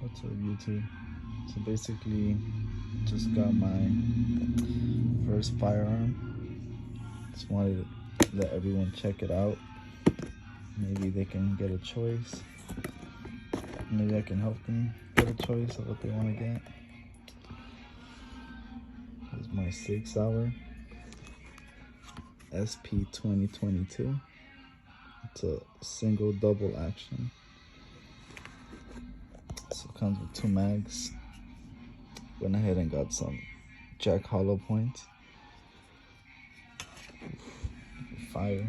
What's up, YouTube? So basically, just got my first firearm. Just wanted to let everyone check it out. Maybe they can get a choice. Maybe I can help them get a choice of what they want to get. Here's my Sauer SP2022. It's a single double action. So it comes with 2 mags. Went ahead and got some Jack hollow points. Fire.